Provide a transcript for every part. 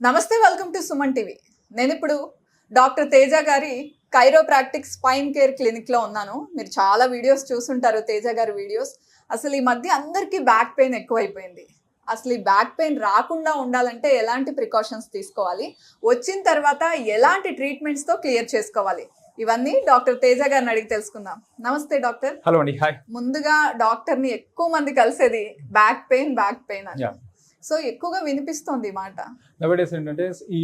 నమస్తే, welcome to Suman TV. నేను ఇప్పుడు డాక్టర్ తేజ గారి కైరోప్రాక్టిక్ స్పైన్ కేర్ క్లినిక్లో ఉన్నాను. మీరు చాలా వీడియోస్ చూసుంటారు తేజ గారి వీడియోస్. అసలు ఈ మధ్య అందరికీ బ్యాక్ పెయిన్ ఎక్కువైపోయింది. అసలు ఈ బ్యాక్ పెయిన్ రాకుండా ఉండాలంటే ఎలాంటి ప్రికాషన్స్ తీసుకోవాలి, వచ్చిన తర్వాత ఎలాంటి ట్రీట్మెంట్స్తో క్లియర్ చేసుకోవాలి, ఇవన్నీ డాక్టర్ తేజ గారిని అడిగి తెలుసుకుందాం. నమస్తే డాక్టర్. హలో అండి. హాయ్. ముందుగా డాక్టర్ని ఎక్కువ మంది కలిసేది బ్యాక్ పెయిన్ అని. సో ఎక్కువగా వినిపిస్తుంది మాట. నవేడేస్ ఏంటంటే ఈ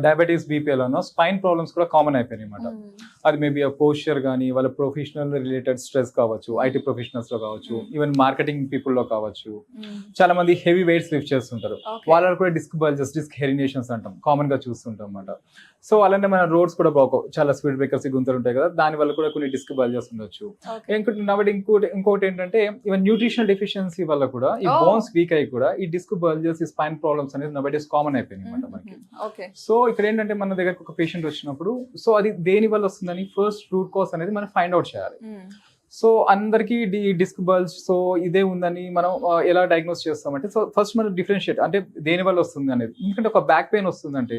డయాబెటీస్, బీపీఎల్లోనో స్పైన్ ప్రాబ్లమ్స్ కూడా కామన్ అయిపోయినాయి అనమాట. అది మేబీ ఆ పోస్చర్ కానీ, వాళ్ళ ప్రొఫెషనల్ రిలేటెడ్ స్ట్రెస్ కావచ్చు, ఐటీ ప్రొఫెషనల్స్లో కావచ్చు, ఈవెన్ మార్కెటింగ్ పీపుల్లో కావచ్చు. చాలా మంది హెవీ వెయిట్స్ లిఫ్ట్ చేస్తుంటారు, వాళ్ళకి కూడా డిస్క్ బల్జెస్, డిస్క్ హెరినేషన్స్ అంటాం, కామన్ గా చూస్తుంటాం అనమాట. సో అలానే మన రోడ్స్ కూడా బ్లాక్, చాలా స్పీడ్ బ్రేకర్స్ గుంతలు ఉంటాయి కదా, దాని వల్ల కూడా కొన్ని డిస్క్ బల్జెస్ ఉండొచ్చు. ఇంకోటి ఏంటంటే ఈవెన్ న్యూట్రిషనల్ డెఫిషియన్సీ వల్ల కూడా ఈ బోన్స్ వీక్ అయ్యి కూడా ఈ డిస్క్ బల్జెస్, ఈ స్పైన్ ప్రాబ్లమ్స్ అనేది నవేడేస్ కామన్ అయిపోయింది అనమాట మనకి. సో ఇక్కడ ఏంటంటే మన దగ్గరకు ఒక పేషెంట్ వచ్చినప్పుడు, సో అది దేని వల్ల వస్తుందని ఫస్ట్ రూట్ కాజ్ అనేది మనం ఫైండ్ అవుట్ చేయాలి. సో అందరికీ డిస్క్ బల్జ్, సో ఇదే ఉందని మనం ఎలా డయాగ్నోస్ చేస్తామంటే, సో ఫస్ట్ మనం డిఫరెన్షియేట్ అంటే దేని వల్ల వస్తుంది అనేది. ఎందుకంటే ఒక బ్యాక్ పెయిన్ వస్తుందంటే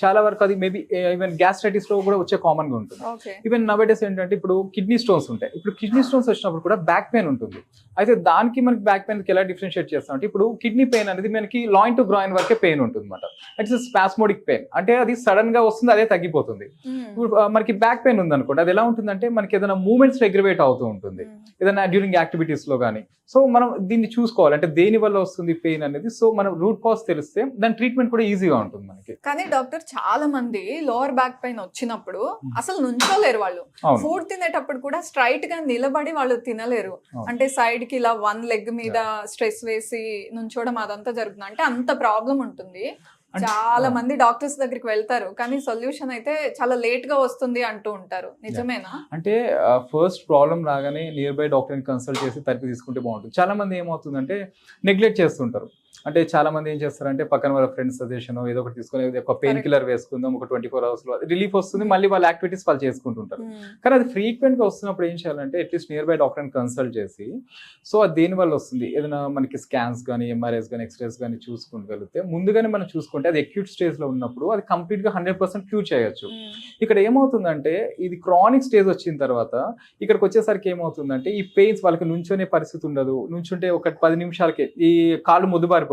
చాలా వరకు అది మేబీ ఈవెన్ గ్యాస్ట్రైటిస్ లో కూడా వచ్చే కామన్ గా ఉంటుంది. ఈవెన్ నవేడేస్ ఏంటంటే ఇప్పుడు కిడ్నీ స్టోన్స్ ఉంటాయి. ఇప్పుడు కిడ్నీ స్టోన్స్ వచ్చినప్పుడు కూడా బ్యాక్ పెయిన్ ఉంటుంది. అయితే దానికి మనకి బ్యాక్ పెయిన్ ఎలా డిఫరెన్షియేట్ చేస్తాం అంటే, ఇప్పుడు కిడ్నీ పెయిన్ అనేది మనకి లాయిన్ టు గ్రాయిన్ వరకే పెయిన్ ఉంటుంది అనమాట. ఇట్స్ స్పాస్మోడిక్ పెయిన్, అంటే అది సడన్ గా వస్తుంది, అదే తగ్గిపోతుంది. ఇప్పుడు మనకి బ్యాక్ పెయిన్ ఉంది అనుకోండి, అది ఎలా ఉంటుందంటే మనకి ఏదైనా మూవ్మెంట్స్ రెగ్యులేట్ అవుతూ ఉంటుంది ఏదైనా డ్యూరింగ్ యాక్టివిటీస్ లో కానీ. సో మనం దీన్ని చూసుకోవాలి అంటే దేని వల్ల వస్తుంది పెయిన్ అనేది. సో మనం రూట్ కాజ్ తెలిస్తే దాని ట్రీట్మెంట్ కూడా ఈజీగా ఉంటుంది మనకి. కానీ డాక్టర్, చాలా మంది లోవర్ బ్యాక్ పెయిన్ వచ్చినప్పుడు అసలు నుంచోలేరు. వాళ్ళు ఫుడ్ తినేటప్పుడు కూడా స్ట్రైట్ గా నిలబడి వాళ్ళు తినలేరు. అంటే సైడ్ కి ఇలా వన్ లెగ్ మీద స్ట్రెస్ వేసి నుంచోవడం అదంతా జరుగుతుంది. అంటే అంత ప్రాబ్లం ఉంటుంది. చాలా మంది డాక్టర్స్ దగ్గరికి వెళ్తారు, కానీ సొల్యూషన్ అయితే చాలా లేట్ గా వస్తుంది అంటూ ఉంటారు. నిజమేనా? అంటే ఫస్ట్ ప్రాబ్లం రాగానే నియర్ బై డాక్టర్ని కన్సల్ట్ చేసి థెరపీ తీసుకుంటే బాగుంటుంది. చాలా మంది ఏమవుతుందంటే నెగ్లెక్ట్ చేస్తుంటారు. అంటే చాలా మంది ఏం చేస్తారంటే పక్కన వాళ్ళ ఫ్రెండ్స్ సజెషన్ ఏదో ఒకటి తీసుకొని ఒక పెయిన్ కిల్లర్ వేసుకుందాం, ఒక 24 hours లో రిలీఫ్ వస్తుంది, మళ్ళీ వాళ్ళ యాక్టివిటీస్ వాళ్ళు చేసుకుంటుంటారు. కానీ అది ఫ్రీక్వెంట్ గా వస్తున్నప్పుడు ఏం చేయాలంటే అట్లీస్ట్ నియర్ బై డాక్టర్ని కన్సల్ట్ చేసి, సో అది దేని వల్ల వస్తుంది, ఏదైనా మనకి స్కాన్స్ కానీ, ఎంఆర్ఐస్ కానీ, ఎక్స్రేస్ కానీ చూసుకోగలిగితే ముందుగానే మనం చూసుకుంటే అది అక్యూట్ స్టేజ్ లో ఉన్నప్పుడు అది కంప్లీట్ గా 100% క్యూర్ చేయొచ్చు. ఇక్కడ ఏమవుతుందంటే ఇది క్రానిక్ స్టేజ్ వచ్చిన తర్వాత ఇక్కడికి వచ్చేసరికి ఏమవుతుందంటే ఈ పెయిన్స్ వాళ్ళకి నుంచోనే పరిస్థితి ఉండదు. నుంచుంటే ఒక 10 నిమిషాలకే ఈ కాళ్ళు ముద్దుబారిపోతుంటాయి,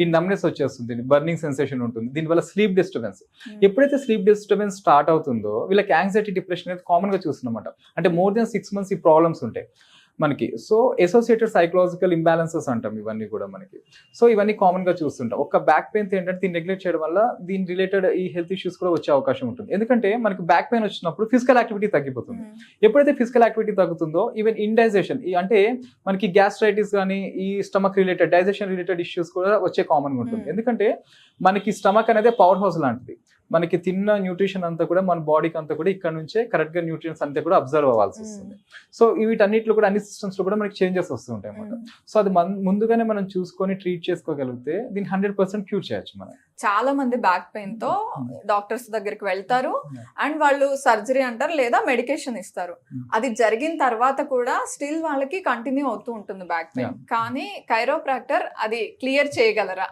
ఈ నమ్నెస్ వచ్చేస్తుంది, బర్నింగ్ సెన్సేషన్ ఉంటుంది. దీనివల్ల స్లీప్ డిస్టర్బెన్స్, ఎప్పుడైతే స్లీప్ డిస్టర్బెన్స్ స్టార్ట్ అవుతుందో వీళ్ళకి యాంగ్జైటీ, డిప్రెషన్ అనేది కామన్ గా చూస్తున్నమాట. అంటే మోర్ దెన్ 6 months ఈ ప్రాబ్లమ్స్ ఉంటాయి మనకి. సో అసోసియేటెడ్ సైకలాజికల్ ఇంబ్యాలెన్సెస్ అంటాం ఇవన్నీ కూడా మనకి. సో ఇవన్నీ కామన్ గా చూస్తుంటాం. ఒక బ్యాక్ పెయిన్ ఏంటంటే దీన్ని నెగ్లెక్ట్ చేయడం వల్ల దీని రిలేటెడ్ ఈ హెల్త్ ఇష్యూస్ కూడా వచ్చే అవకాశం ఉంటుంది. ఎందుకంటే మనకి బ్యాక్ పెయిన్ వచ్చినప్పుడు ఫిజికల్ యాక్టివిటీ తగ్గిపోతుంది. ఎప్పుడైతే ఫిజికల్ యాక్టివిటీ తగ్గుతుందో ఈవెన్ ఇండైజెషన్, అంటే మనకి గ్యాస్ట్రైటిస్ కానీ, ఈ stomach related, digestion related issues కూడా వచ్చే కామన్ గా ఉంటుంది. ఎందుకంటే మనకి స్టమక్ అనేది పవర్ హౌస్ లాంటిది. మనకి తిన్న న్యూట్రిషన్ అంతా కూడా మన బాడీకి అంతా కూడా ఇక్కడ నుంచే కరెక్ట్ గా న్యూట్రియన్స్ అంతా కూడా అబ్జర్వ్ అవ్వాల్సి వస్తుంది. సో వీటన్నిటిలో కూడా అన్ని సిస్టమ్స్ లో కూడా మనకి చేంజెస్ వస్తూ ఉంటాయి అన్నమాట. సో అది ముందుగానే మనం చూసుకొని ట్రీట్ చేసుకోగలిగితే దీన్ని 100% క్యూర్ చేయొచ్చు మనం. చాలా మంది బ్యాక్ పెయిన్ తో డాక్టర్స్ దగ్గరికి వెళ్తారు అండ్ వాళ్ళు సర్జరీ అంటారు లేదా మెడికేషన్ ఇస్తారు. అది జరిగిన తర్వాత కూడా స్టిల్ వాళ్ళకి కంటిన్యూ అవుతూ ఉంటుంది బ్యాక్ పెయిన్. కానీ కైరోప్రాక్టర్ అది క్లియర్ చేయగలరా?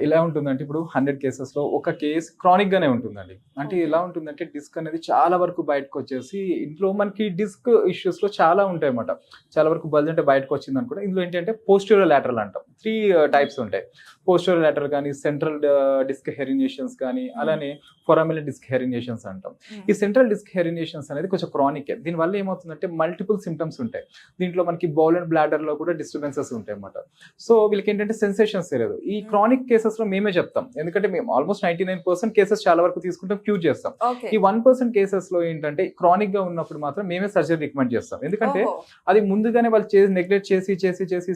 ఇలా ఉంటుందంటే ఇప్పుడు 100 cases లో ఒక కేసు క్రానిక్ గానే ఉంటుందండి. అంటే ఎలా ఉంటుందంటే డిస్క్ అనేది చాలా వరకు బయటకు వచ్చేసి ఇంట్లో మనకి డిస్క్ ఇష్యూస్ లో చాలా ఉంటాయి అన్నమాట. చాలా వరకు బల్జ్ అంటే బయటకు వచ్చింది అనుకుంటే ఇందులో ఏంటంటే పోస్టీరియర్ లాటరల్ అంటాం. 3 types ఉంటాయి. పోస్టీరియర్ లాటరల్ కానీ, సెంట్రల్ డిస్క్ హెరినేషన్స్ కానీ, అలానే ఫొరామినల్ డిస్క్ హెరినేషన్స్ అంటాం. ఈ సెంట్రల్ డిస్క్ హెరినేషన్స్ అనేది కొంచెం క్రానిక్. దీనివల్ల ఏమవుతుందంటే మల్టిపుల్ సిమ్టమ్స్ ఉంటాయి. దీంట్లో మనకి బౌల్ అండ్ బ్లాడర్ లో కూడా డిస్టర్బెన్సెస్ ఉంటాయి అన్నమాట. సో వీళ్ళకి ఏంటంటే సెన్సేషన్స్ తెలియదు. ఈ క్రానిక్ కేసెస్ లో మేమే చెప్తాం, ఎందుకంటే మేము ఆల్మోస్ట్ 99% కేసెస్ చాలా వరకు తీసుకుంటాం, క్యూర్ చేస్తాం. ఈ 1% కేసెస్ లో ఏంటంటే క్రానిక్ గా ఉన్నప్పుడు మాత్రం మేమే సర్జరీ రికమెండ్ చేస్తాం. ఎందుకంటే అది ముందుగానే వాళ్ళు నెగ్లెక్ట్ చేసి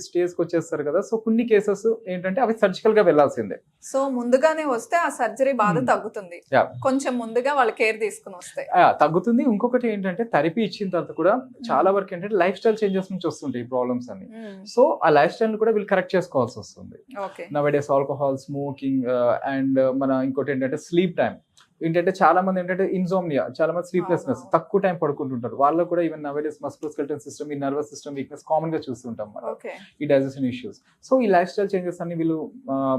స్టేజ్ కి వచ్చేస్తారు కదా. సో కొన్ని కేసెస్ ఏంటంటే అవి సర్జికల్ గా వెళ్లాల్సిందే. సో ముందుగానే వస్తే ఆ సర్జరీ బాధ తగ్గుతుంది, కొంచెం ముందుగా వాళ్ళ కేర్ తీసుకుని వస్తే తగ్గుతుంది. ఇంకొకటి ఏంటంటే థెరపీ ఇచ్చిన తర్వాత కూడా చాలా వరకు ఏంటంటే లైఫ్ స్టైల్ చేంజెస్ నుంచి వస్తుంటాయి ఈ ప్రాబ్లమ్స్ అన్ని. సో ఆ లైఫ్ స్టైల్ కూడా వీళ్ళు కరెక్ట్ చేసుకోవాల్సి వస్తుంది. నవడేస్ ఆల్కహాల్, స్మోకింగ్ అండ్ మన ఇంకోటి ఏంటంటే స్లీప్ టైం. ఏంటంటే చాలా మంది ఏంటంటే ఇన్సోమ్నియా, చాలా మంది స్లీప్లెస్నెస్, తక్కువ టైం పడుకుంటుంటారు. వాళ్ళు కూడా ఈవెన్ నవేడేస్ మస్కులోస్కెలిటల్ సిస్టమ్, ఈ నర్వస్ సిస్టమ్ వీక్నెస్ కామన్ గా చూస్తుంటాం మనం, ఈ డైజెషన్ ఇష్యూస్. సో ఈ లైఫ్ స్టైల్ చేంజెస్ అన్ని వీళ్ళు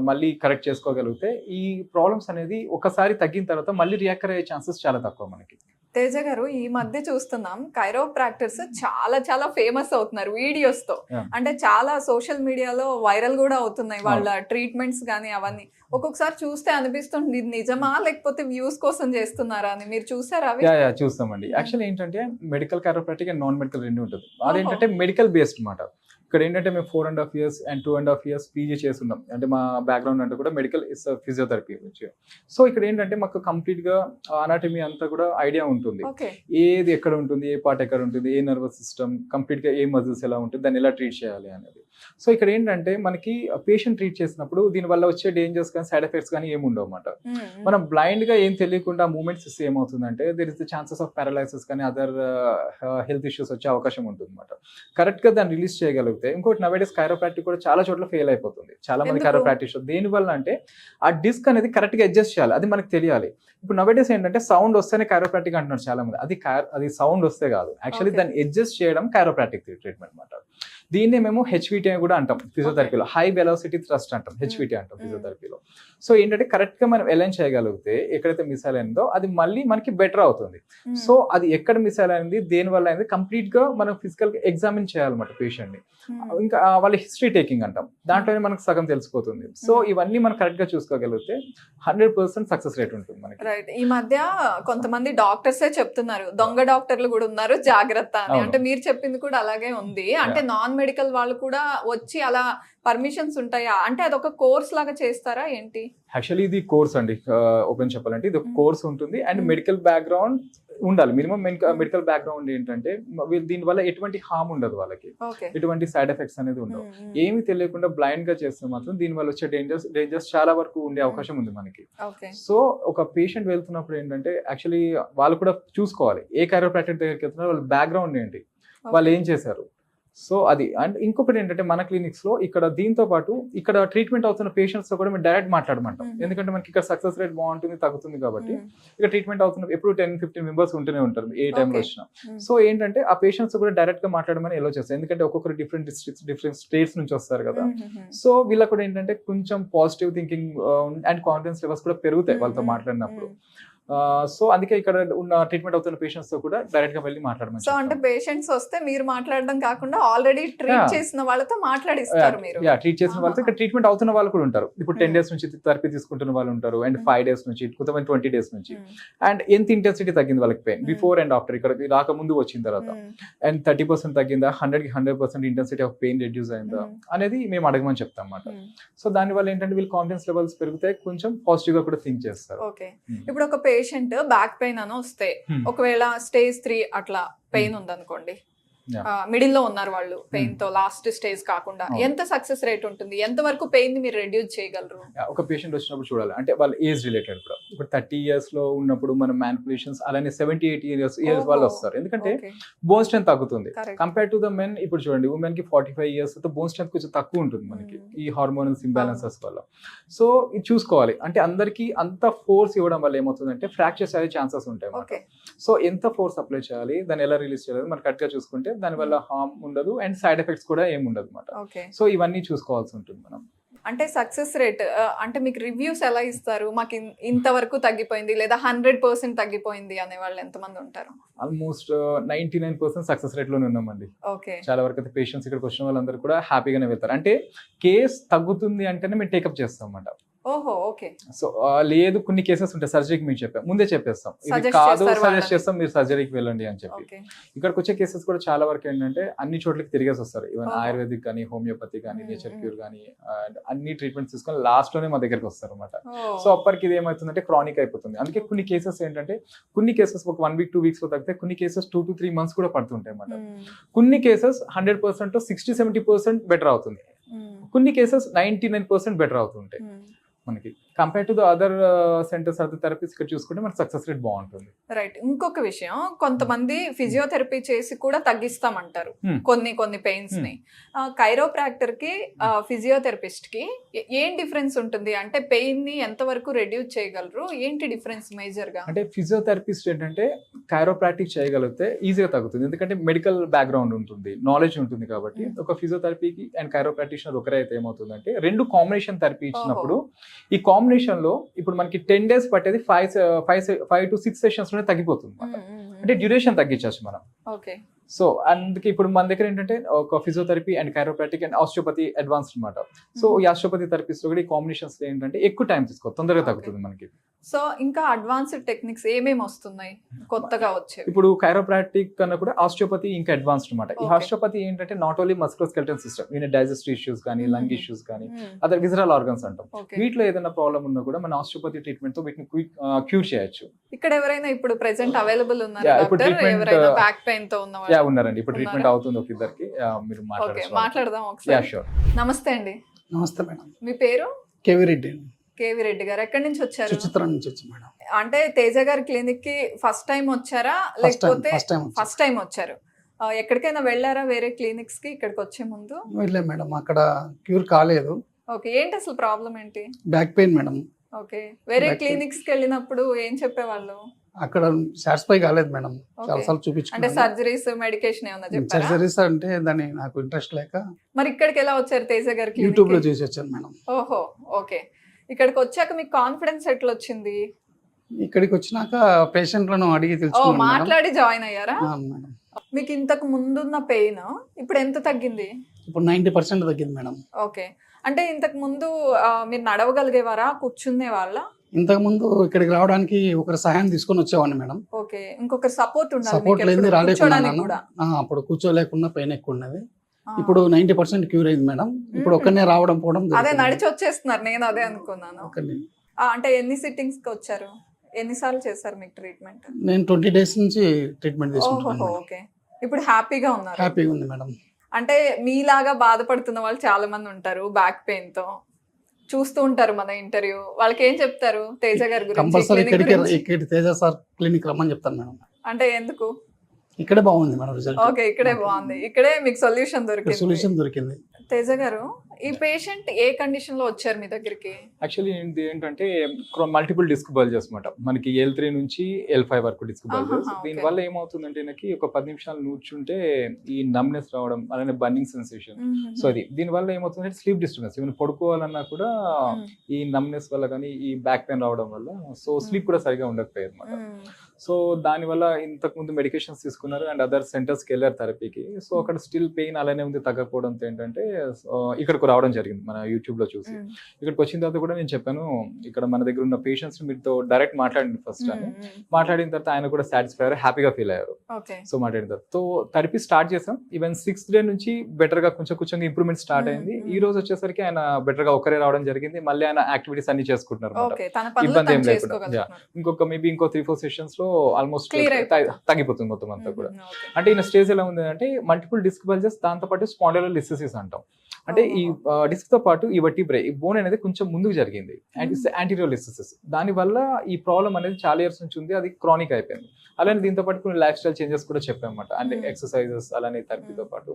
మళ్ళీ కరెక్ట్ చేసుకోగలిగితే ఈ ప్రాబ్లమ్స్ అనేది ఒకసారి తగ్గిన తర్వాత మళ్ళీ రియాక్ట్ అయ్యే ఛాన్సెస్ చాలా తక్కువ మనకి. తేజ గారు, ఈ మధ్య చూస్తున్నాం కైరోప్రాక్టర్స్ చాలా చాలా ఫేమస్ అవుతున్నారు వీడియోస్ తో. అంటే చాలా సోషల్ మీడియాలో వైరల్ కూడా అవుతున్నాయి వాళ్ళ ట్రీట్మెంట్స్ కానీ అవన్నీ. ఒక్కొక్కసారి చూస్తే అనిపిస్తుంది ఇది నిజమా లేకపోతే వ్యూస్ కోసం చేస్తున్నారా అని. మీరు చూసారా? చూస్తామండి. యాక్చువల్లీ ఏంటంటే medical chiropractic and non medical రెండు ఉంటుంది. అదేంటంటే మెడికల్ బేస్డ్ మాట. ఇక్కడ ఏంటంటే మేము 4.5 years అండ్ 2.5 years పీజీ చేస్తున్నాం. అంటే మా బ్యాక్గ్రౌండ్ అంటే కూడా మెడికల్ ఇస్ ఫిజియోథెరపీ వచ్చి. సో ఇక్కడ ఏంటంటే మాకు కంప్లీట్ గా అనాటమీ అంతా కూడా ఐడియా ఉంటుంది. ఏది ఎక్కడ ఉంటుంది, ఏ పార్ట్ ఎక్కడ ఉంటుంది, ఏ నర్వస్ సిస్టమ్, కంప్లీట్ గా ఏ మజిల్స్ ఎలా ఉంటుంది, దాన్ని ఎలా ట్రీట్ చేయాలి అనేది. సో ఇక్కడ ఏంటంటే మనకి పేషెంట్ ట్రీట్ చేసినప్పుడు దీని వల్ల వచ్చే డేంజర్స్ కానీ సైడ్ ఎఫెక్ట్స్ కానీ ఏమి ఉండవు అన్నమాట. మనం బ్లైండ్ గా ఏం తెలియకుండా మూమెంట్స్ ఇస్తే ఏమవుతుందంటే there is the chances of paralysis కానీ అదర్ హెల్త్ ఇష్యూస్ వచ్చే అవకాశం ఉంటుంది అన్నమాట. కరెక్ట్ గా దాన్ని రిలీజ్ చేయగలిగితే. ఇంకోటి నవేడేస్ కైరోప్రాక్టిక్ కూడా చాలా చోట్ల ఫెయిల్ అయిపోతుంది. చాలా మంది కైరోప్రాక్టిక్స్ దేని వల్ల అంటే ఆ డిస్క్ అనేది కరెక్ట్ గా అడ్జస్ట్ చేయాలి, అది మనకు తెలియాలి. ఇప్పుడు నవేడేస్ ఏంటంటే సౌండ్ వస్తేనే కైరోప్రాక్టిక్ అంటున్నారు చాలా మంది. అది సౌండ్ వస్తే కాదు, యాక్చువల్లీ దాన్ని అడ్జస్ట్ చేయడం కైరోప్రాక్టిక్ ట్రీట్మెంట్ అన్నమాట. దీన్ని మేము హెచ్విటి అని కూడా అంటాం ఫిజియోథెరపీలో, హై వెలాసిటీ థ్రస్ట్ అంటాం, హెచ్విటి అంటాం ఫిజియోథెరపీలో. సో ఏంటంటే కరెక్ట్ గా మనం అలైన్ చేయగలిగితే ఎక్కడైతే మిస్ అయిందో అది మళ్ళీ మనకి బెటర్ అవుతుంది. సో అది ఎక్కడ మిస్ అయింది, దేని వల్ల అయింది, కంప్లీట్ గా మనం ఫిజికల్ గా ఎగ్జామిన్ చేయాలన్నమాట పేషెంట్ ని. ఇంకా వాళ్ళ హిస్టరీ టేకింగ్ అంటాం, దాంట్లోనే మనకు సగం తెలిసిపోతుంది. సో ఇవన్నీ మనం కరెక్ట్ గా చూసుకోగలిగితే 100% సక్సెస్ రేట్ ఉంటుంది మనకి. రైట్. ఈ మధ్య కొంతమంది డాక్టర్సే చెప్తున్నారు, దొంగ డాక్టర్లు కూడా ఉన్నారు, జాగ్రత్త అని. అంటే మీరు చెప్పింది కూడా అలాగే ఉంది. అంటే నాన్ మెడికల్ వాళ్ళు కూడా వచ్చి అలా పర్మిషన్స్ ఉంటాయా? అంటే అదొక కోర్స్ లాగా చేస్తారా ఏంటి? యాక్చువల్లీ ఇది కోర్స్ అండి, ఓపెన్ చెప్పాలంటే ఇది ఒక కోర్స్ ఉంటుంది. అండ్ మెడికల్ బ్యాక్గ్రౌండ్ ఉండాలి, మినిమం మెడికల్ బ్యాక్గ్రౌండ్. ఏంటంటే దీని వల్ల ఎటువంటి హార్మ్ ఉండదు వాళ్ళకి, ఎటువంటి సైడ్ ఎఫెక్ట్స్ అనేది ఉండవు. ఏమి తెలియకుండా బ్లైండ్ గా చేస్తే మాత్రం దీని వల్ల వచ్చే డేంజర్స్ చాలా వరకు ఉండే అవకాశం ఉంది మనకి. సో ఒక పేషెంట్ వెళ్తున్నప్పుడు ఏంటంటే యాక్చువల్లీ వాళ్ళు కూడా చూసుకోవాలి ఏ కైరోప్రాక్టిక్ దగ్గరికి వెళ్తున్నారు, వాళ్ళ బ్యాక్గ్రౌండ్ ఏంటి, వాళ్ళు ఏం చేశారు. సో అది. అండ్ ఇంకొకటి ఏంటంటే మన క్లినిక్స్ లో ఇక్కడ దీంతో పాటు ఇక్కడ ట్రీట్మెంట్ అవుతున్న పేషెంట్స్ తో కూడా మేము డైరెక్ట్ మాట్లాడమంటాం. ఎందుకంటే మనకి ఇక్కడ సక్సెస్ రేట్ బాగుంటుంది, తగ్గుతుంది కాబట్టి. ఇక్కడ ట్రీట్మెంట్ అవుతున్న ఎప్పుడు 10-15 మెంబర్స్ ఉంటూనే ఉంటారు ఏ టైంలో వచ్చినా. సో ఏంటంటే ఆ పేషెంట్స్ కూడా డైరెక్ట్ గా మాట్లాడమని ఎలా చేస్తారు, ఎందుకంటే ఒక్కొక్కరు డిఫరెంట్ డిస్ట్రిక్ట్స్, డిఫరెంట్ స్టేట్స్ నుంచి వస్తారు కదా. సో వీళ్ళకి కూడా ఏంటంటే కొంచెం positive thinking and confidence levels కూడా పెరుగుతాయి వాళ్ళతో మాట్లాడినప్పుడు. సో అందుకే ఇక్కడ ఉన్న ట్రీట్మెంట్ అవుతున్న పేషెంట్స్ తో కూడా డైరెక్ట్ గా వెళ్ళి మాట్లాడమని. సో అంటే పేషెంట్స్ వస్తే మీరు మాట్లాడడం కాకుండా ఆల్రెడీ ట్రీట్ చేసిన వాళ్ళతో మాట్లాడిస్తారు మీరు? ట్రీట్ చేసిన వాళ్ళతో. ఇక్కడ ట్రీట్మెంట్ అవుతున్న వాళ్ళు కూడా ఉంటారు. ఇప్పుడు 10 days నుంచి థెరపీ తీసుకుంటున్న వాళ్ళు ఉంటారు, అండ్ 5 days నుంచి, కొంతమంది 20 days నుంచి. అండ్ ఎంత ఇంటెన్సిటీ తగ్గింది వాళ్ళకి పెయిన్ బిఫోర్ అండ్ ఆఫ్టర్, ఇక్కడ రాకముందు వచ్చిన తర్వాత, అండ్ 30% తగ్గిందా, 100% ఇంటెన్సిటీ ఆఫ్ పెయిన్ రెడ్యూస్ అయిందా అనేది మేము అడగమని చెప్తాం అన్నమాట. సో దాని వల్ల ఏంటంటే వీళ్ళు కాన్ఫిడెన్స్ లెవెల్స్ పెరుగుతాయి, కొంచెం పాజిటివ్ గా కూడా థింక్ చేస్తారు. ఓకే. ఇప్పుడు ఒక పేషెంట్ బ్యాక్ పెయిన్ అని వస్తే, ఒకవేళ స్టేజ్ 3 అట్లా పెయిన్ ఉందనుకోండి, మిడిల్ లో ఉన్నారు వాళ్ళు పెయిన్ తో, లాస్ట్ స్టేజ్ కాకుండా, ఎంత సక్సెస్ రేట్ ఉంటుంది, ఎంత వరకు పెయిన్ ని మీరు రెడ్యూస్ చేయగలరు? ఒక పేషెంట్ వచ్చినప్పుడు చూడాలి, అంటే వాళ్ళ ఏజ్ రిలేటెడ్ కూడా. ఇప్పుడు 30 years లో ఉన్నప్పుడు మనం మ్యానిపులేషన్స్, అలానే 70-80 years వాళ్ళు వస్తారు. ఎందుకంటే బోన్ స్ట్రెంత్ తగ్గుతుంది కంపేర్ టు ద మెన్. ఇప్పుడు చూడండి, ఉమెన్ కి 45 years తో బోన్ స్ట్రెంత్ కొంచెం తక్కువ ఉంటుంది మనకి, ఈ హార్మోనల్స్ ఇంబ్యాలెన్సెస్ వల్ల. సో ఇది చూసుకోవాలి. అంటే అందరికి అంత ఫోర్స్ ఇవ్వడం వల్ల ఏమవుతుందంటే ఫ్రాక్చర్స్ అయ్యే ఛాన్సెస్ ఉంటాయి. సో ఎంత ఫోర్స్ అప్లై చేయాలి, దాన్ని ఎలా రిలీజ్ చేయాలి, మనం కరెక్ట్ గా చూసుకుంటే దాని వల్ల హార్మ్ ఉండదు, అండ్ సైడ్ ఎఫెక్ట్స్ కూడా ఏమి ఉండదు అన్నమాట. సో ఇవన్నీ చూసుకోవాల్సి ఉంటుంది మనం. అంటే సక్సెస్ రేట్ అంటే మీకు రివ్యూస్ ఎలా ఇస్తారు? మాకు ఇంతవరకు తగ్గిపోయింది లేదా 100% తగ్గిపోయింది అనే వాళ్ళు ఎంతమంది ఉంటారు? ఆల్మోస్ట్ 99% సక్సెస్ రేట్ లోనే ఉన్నామండి. ఓకే. చాలా వరకు అయితే పేషెంట్స్ ఇక్కడికి వచ్చిన వాళ్ళందరూ కూడా హ్యాపీగానే వెళ్తారు. అంటే కేస్ తగ్గుతుంది అంటేనే మేము టేకప్ చేస్తాం అన్నమాట. ఓహో, ఓకే. సో లేదు, కొన్ని కేసెస్ ఉంటాయి సర్జరీకి మేము చెప్పాం, ముందే చెప్పేస్తాం, ఇది కాదు సజెస్ట్ చేస్తాం మీరు సర్జరీకి వెళ్ళండి అని చెప్పి. ఇక్కడికి వచ్చే కేసెస్ కూడా చాలా వరకు ఏంటంటే అన్ని చోట్లకి తిరిగేసి వస్తారు. ఈవెన్ ఆయుర్వేదిక్ కానీ, హోమియోపతి కానీ, నేచర్ క్యూర్ కానీ, అన్ని ట్రీట్మెంట్స్ తీసుకొని లాస్ట్ లోనే మా దగ్గరికి వస్తారు అనమాట. సో అప్పటికి ఇది ఏమవుతుందంటే క్రానిక్ అయిపోతుంది. అందుకే కొన్ని కేసెస్ ఏంటంటే, కొన్ని కేసెస్ ఒక 1 week 2 weeks లో తగ్గితే, కొన్ని కేసెస్ 2 to 3 months కూడా పడుతుంటాయి అన్నమాట. కొన్ని కేసెస్ 100% 60-70% బెటర్ అవుతుంది, కొన్ని కేసెస్ 99% బెటర్ అవుతుంటాయి మనకి compare to the other centres other therapies ఇక్కడ చూసుకుంటే మనకి సక్సెస్ రేట్ బాగుంటుంది. రైట్. ఇంకొక విషయం, కొంతమంది ఫిజియోథెరపీ చేసి కూడా తగ్గిస్తామంటారు కొన్ని పెయిన్స్ ని. కైరోప్రాక్టర్ కి ఫిజియోథెరపిస్ట్ కి ఏం డిఫరెన్స్ ఉంటుంది? అంటే పెయిన్ ని ఎంత వరకు రెడ్యూస్ చేయగలరు? ఏంటి డిఫరెన్స్ మేజర్ గా? అంటే ఫిజియోథెరపిస్ట్ ఏంటంటే కైరోప్రాక్టిక్ చేయగలిగితే ఈజీగా తగ్గుతుంది, ఎందుకంటే మెడికల్ బ్యాక్గ్రౌండ్ ఉంటుంది, నాలెడ్జ్ ఉంటుంది. కాబట్టి ఒక ఫిజియోథెరపీకి అండ్ కైరోప్రాక్టిషనర్ ఒకరే అయితే ఏమవుతుందంటే రెండు కాంబినేషన్ థెరపీ ఇచ్చినప్పుడు ఈ కాంబినేషన్ లో ఇప్పుడు మనకి 10 days పట్టేది 5 to 6 సెషన్స్ లోనే తగ్గిపోతుంది. అంటే డ్యూరేషన్ తగ్గించచ్చు మనం. ఓకే. సో అందుకే ఇప్పుడు మన దగ్గర ఏంటంటే ఒక physiotherapy and chiropractic and osteopathy advanced అనమాట. సో ఈ ఆస్టియోపతి థెరపీస్ లో కూడా ఈ కాంబినేషన్స్ ఏంటంటే ఎక్కువ టైం తీసుకో, తొందరగా తగ్గుతుంది మనకి. సో ఇంకా అడ్వాన్స్డ్ టెక్నిక్స్ ఏమేమి వస్తున్నాయి కొత్తగా వచ్చేవి? ఇప్పుడు కైరోప్రాక్టిక్ కన్నా కూడా ఆస్టియోపతి ఇంకా అడ్వాన్స్డ్ అనమాట. ఈ ఆస్టియోపతి ఏంటంటే నాట్ ఓన్లీ మస్కులోస్కెలిటల్ సిస్టమ్, ఈయన డైజెస్టివ్ ఇష్యూస్ కానీ లంగ్ ఇష్యూస్ కానీ అదర్ విజరల్ ఆర్గన్స్ అంటాం, వీటిలో ఏదైనా ప్రాబ్లం ఉన్నా కూడా మన ఆస్టియోపతి ట్రీట్మెంట్ తో వీటిని క్యూర్ చేయొచ్చు. ఇక్కడ ఎవరైనా ఇప్పుడు ప్రెసెంట్ అవైలబుల్ ఉన్నారా? ఎవరైనా బ్యాక్ పెయిన్ తో ఉన్న ఉన్నారండి, ఇప్పుడు ట్రీట్మెంట్ అవుతుంది ఒక ఇద్దరికి. మీరు మాట్లాడదాం ఒకసారి. నమస్తే అండి. నమస్తే మేడం. మీ పేరు? కేవీ రెడ్డి. కేవీ రెడ్డి గారు ఎక్కడి నుంచి వచ్చారు? సుచిత్ర నుంచి వచ్చి మేడం. అంటే తేజ గారి క్లినిక్ కి ఫస్ట్ టైం వచ్చారా లేకపోతే ఫస్ట్ టైం వచ్చారు? ఎక్కడికైనా వెళ్ళారా వేరే క్లినిక్స్ కి ఇక్కడికి వచ్చే ముందు? వెళ్ళే మేడం, అక్కడ క్యూర్ కాలేదు. ఓకే. ఏంటి అసలు ప్రాబ్లం ఏంటి? Back pain madam. ఓకే. వేరే క్లినిక్స్ కి వెళ్ళినప్పుడు ఏం చెప్పేవాళ్ళు? అక్కడ సాటిస్ఫై కాలేదు మేడం, చాలా సార్లు చూపించుకున్నాను. అంటే సర్జరీస్ మెడికేషన్ ఏమన్నా చెప్పారా? సర్జరీస్ అంటే దాని నాకు ఇంట్రెస్ట్ లేక. మరి ఇక్కడికి ఎలా వచ్చారు తేజ గారికి? యూట్యూబ్ లో చూసి వచ్చాను మేడం. ఓహో, ఓకే. ఇక్కడికి వచ్చాక మీకు కాన్ఫిడెన్స్ ఎట్లా వచ్చింది? ఇక్కడికి వచ్చినాక పేషెంట్లను అడిగి తెలుసుకున్నాను. మాట్లాడి జాయిన్ అయ్యారా? మేడం. మీకు ఇంతకు ముందున్న పెయిన్ ఇప్పుడు ఎంత తగ్గింది? ఇప్పుడు 90% తగ్గింది మేడం. ఓకే. అంటే ఇంతకు ముందు మీరు నడవగలిగేవారా, కూర్చునే వాళ్ళ? ఇంతకు ముందు ఇక్కడికి రావడానికి ఒకరి సహాయం తీసుకొని వచ్చేవాడిని మేడం. ఓకే. ఇంకొకరి సపోర్ట్ ఉండాలి. సపోర్ట్ లేదు, రాలేకున్నాను. అప్పుడు కూర్చోలేకున్నా పెయిన్ ఎక్కువ ఉన్నది. ఇప్పుడు 90% క్యూర్ అయింది మేడం. ఇప్పుడు ఒక్కనే రావడం పోవడం. అదే నడిచి వచ్చేస్తున్నారు, నేను అదే అనుకున్నాను. అంటే ఎన్ని సిట్టింగ్స్ కి వచ్చారు? ఎన్నిసార్లు చేశారు మీకు ట్రీట్మెంట్? నేను 20 days నుంచి ట్రీట్మెంట్ తీసుకుంటున్నాను. ఓకే. ఇప్పుడు హ్యాపీగా ఉన్నారు? హ్యాపీగా ఉంది మేడం. అంటే మీలాగా బాధపడుతున్న వాళ్ళు చాలా మంది ఉంటారు బ్యాక్ పెయిన్ తో, చూస్తూ ఉంటారు మన ఇంటర్వ్యూ. వాళ్ళకి ఏం చెప్తారు తేజ గారి గురించి? కంపల్సరీ ఇక్కడికి తేజ సార్ క్లినిక్ రమ్మని చెప్తాను మేడం. అంటే ఎందుకు? ఇక్కడే బాగుంది మేడం రిజల్ట్. ఓకే, ఇక్కడే బాగుంది, ఇక్కడే మీకు సొల్యూషన్ దొరికింది. తేజ గారు, ఈ పేషెంట్ ఏ కండిషన్ లో వచ్చారు మీ దగ్గరికి? యాక్చువల్లీ ఏంటంటే మల్టిపుల్ డిస్క్ బల్జెస్ అనమాట. మనకి L3 నుంచి L5 వరకు డిస్క్ బల్జెస్. దీనివల్ల ఏమవుతుందంటే నాకు ఒక 10 నిమిషాలు నూర్చుంటే ఈ నమ్నెస్ రావడం, అలానే బర్నింగ్ సెన్సేషన్. సో అది దీనివల్ల ఏమవుతుందంటే స్లీప్ డిస్టర్బెన్స్, ఈవెన్ పడుకోవాలన్నా కూడా ఈ నమ్నెస్ వల్ల కానీ ఈ బ్యాక్ పెయిన్ రావడం వల్ల సో స్లీప్ కూడా సరిగా ఉండకపోయేది అనమాట. సో దానివల్ల ఇంతకు ముందు మెడికేషన్స్ తీసుకున్నారు అండ్ అదర్ సెంటర్స్కి వెళ్ళారు థెరపీకి. సో అక్కడ స్టిల్ పెయిన్ అలానే ఉంది, తగ్గకపోవడంతో ఏంటంటే ఇక్కడికి రావడం జరిగింది మన యూట్యూబ్లో చూసి. ఇక్కడికి వచ్చిన తర్వాత కూడా నేను చెప్పాను, ఇక్కడ మన దగ్గర ఉన్న పేషెంట్స్ మీతో డైరెక్ట్ మాట్లాడింది ఫస్ట్ అని. మాట్లాడిన తర్వాత ఆయన కూడా సాటిస్ఫై అయ్యారు, హ్యాపీగా ఫీల్ అయ్యారు. సో మాట్లాడిన తర్వాత సో థెరపీ స్టార్ట్ చేసాం. ఈవెన్ 6th day నుంచి బెటర్గా కొంచెం ఇంప్రూవ్మెంట్ స్టార్ట్ అయింది. ఈ రోజు వచ్చేసరికి ఆయన బెటర్గా ఒకరే రావడం జరిగింది. మళ్ళీ ఆయన యాక్టివిటీస్ అన్ని చేసుకుంటున్నారు, ఇబ్బంది ఏం లేకుండా. ఇంకో 3-4 సెషన్స్ లో ఆల్మోస్ట్ తగ్గిపోతుంది మొత్తం అంతా కూడా. అంటే ఈయన స్టేజ్ ఎలా ఉంది అంటే మల్టిపుల్ డిస్క్ బల్జెస్, దాంతో పాటు స్పాండిలోలిసిస్ అంటాం. అంటే ఈ డిస్క్ తో పాటు ఈ వర్టిబ్రే, ఈ బోన్ అనేది కొంచెం ముందుకు జరిగింది అండ్ యాంటీరియోలిసిస్. దాని వల్ల ఈ ప్రాబ్లం అనేది చాలా ఇయర్స్ నుంచి ఉంది, అది క్రానిక్ అయిపోయింది. అలానే దీంతో పాటు కొన్ని లైఫ్ స్టైల్ చేంజెస్ కూడా చెప్పామన్నమాట. అంటే ఎక్సర్సైజెస్, అలానే థెరపీతో పాటు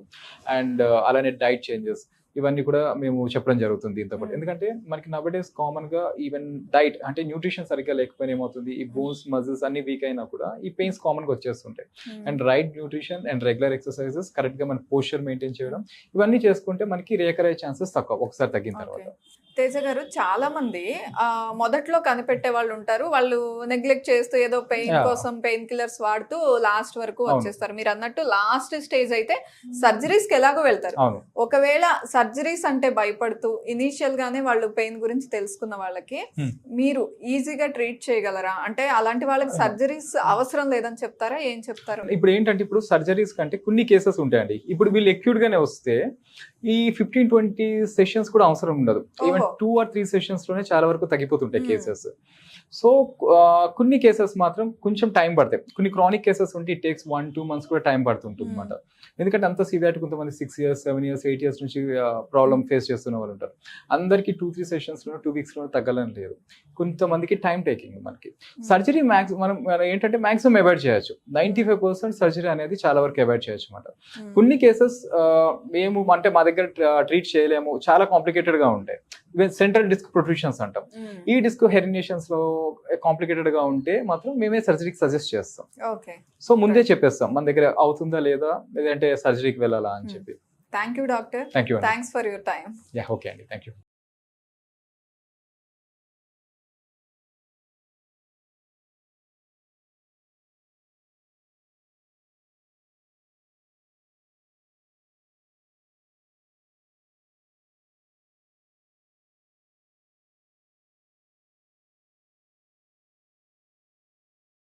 అండ్ అలానే డైట్ చేంజెస్, ఇవన్నీ కూడా మేము చెప్పడం జరుగుతుంది దీంతో పాటు. ఎందుకంటే మనకి నవడేస్ కామన్ గా ఈవెన్ డైట్ అంటే న్యూట్రిషన్ సరిగ్గా లేకపోయినా ఏమవుతుంది, ఈ బోన్స్ మజిల్స్ అన్ని వీక్ అయినా కూడా ఈ పెయిన్స్ కామన్ గా వచ్చేస్తుంటాయి. And right nutrition and regular exercises, correct గా మన పోస్చర్ మెయింటైన్ చేయడం, ఇవన్నీ చేసుకుంటే మనకి రేకర్ అయ్యే ఛాన్సెస్ తక్కువ ఒకసారి తగ్గిన తర్వాత. తేజ గారు, చాలా మంది మొదట్లో కనిపెట్టే వాళ్ళు ఉంటారు, వాళ్ళు నెగ్లెక్ట్ చేస్తూ ఏదో పెయిన్ కోసం పెయిన్ కిల్లర్స్ వాడుతూ లాస్ట్ వరకు వచ్చేస్తారు. మీరు అన్నట్టు లాస్ట్ స్టేజ్ అయితే సర్జరీస్ కి ఎలాగో వెళ్తారు. ఒకవేళ సర్జరీస్ అంటే భయపడుతూ ఇనీషియల్ గానే వాళ్ళు పెయిన్ గురించి తెలుసుకున్న వాళ్ళకి మీరు ఈజీగా ట్రీట్ చేయగలరా? అంటే అలాంటి వాళ్ళకి సర్జరీస్ అవసరం లేదని చెప్తారా? ఏం చెప్తారు? ఇప్పుడు ఏంటంటే ఇప్పుడు సర్జరీస్ కంటే కొన్ని కేసెస్ ఉంటాయండి. ఇప్పుడు వీళ్ళు ఎక్యూట్ గానే వస్తే ఈ 15-20 సెషన్స్ కూడా అవసరం ఉండదు. ఈవెన్ ఓహో. 2 or 3 సెషన్స్ లోనే చాలా వరకు తగ్గిపోతుంటాయి Hmm. కేసెస్. సో కొన్ని కేసెస్ మాత్రం కొంచెం టైం పడతాయి. కొన్ని క్రానిక్ కేసెస్ ఉంటే ఇట్ టేక్స్ 1-2 months కూడా టైం పడుతుంటుంది అనమాట. ఎందుకంటే అంత సివియారిటీ కొంతమంది 6 years, 7 years, 8 years నుంచి ప్రాబ్లమ్ ఫేస్ చేస్తున్న వాళ్ళు ఉంటారు. అందరికి 2-3 సెషన్స్ లో 2 weeks లో తగ్గలని లేదు. కొంతమందికి టైం టేకింగ్ మనకి. సర్జరీ మనం ఏంటంటే మాక్సిమం అవాయిడ్ చేయొచ్చు. 95% సర్జరీ అనేది చాలా వరకు అవాయిడ్ చేయొచ్చు అనమాట. కొన్ని కేసెస్ మేము అంటే మా దగ్గర ట్రీట్ చేయలేము, చాలా కాంప్లికేటెడ్ గా ఉంటాయి. సెంట్రల్ డిస్క్ ప్రొట్రూషన్స్ అంటాం. ఈ డిస్క్ హెర్నియేషన్స్ లో కాంప్లికేటెడ్ గా ఉంటే మాత్రం మేమే సర్జరీకి సజెస్ట్ చేస్తాం. ఓకే. సో ముందే చెప్పేస్తాం మన దగ్గర అవుతుందా లేదా, లేదంటే సర్జరీకి వెళ్ళాలా అని చెప్పి. Thank you doctor. Thank you. Thanks for your time. Yeah, okay అండి, థ్యాంక్ యూ.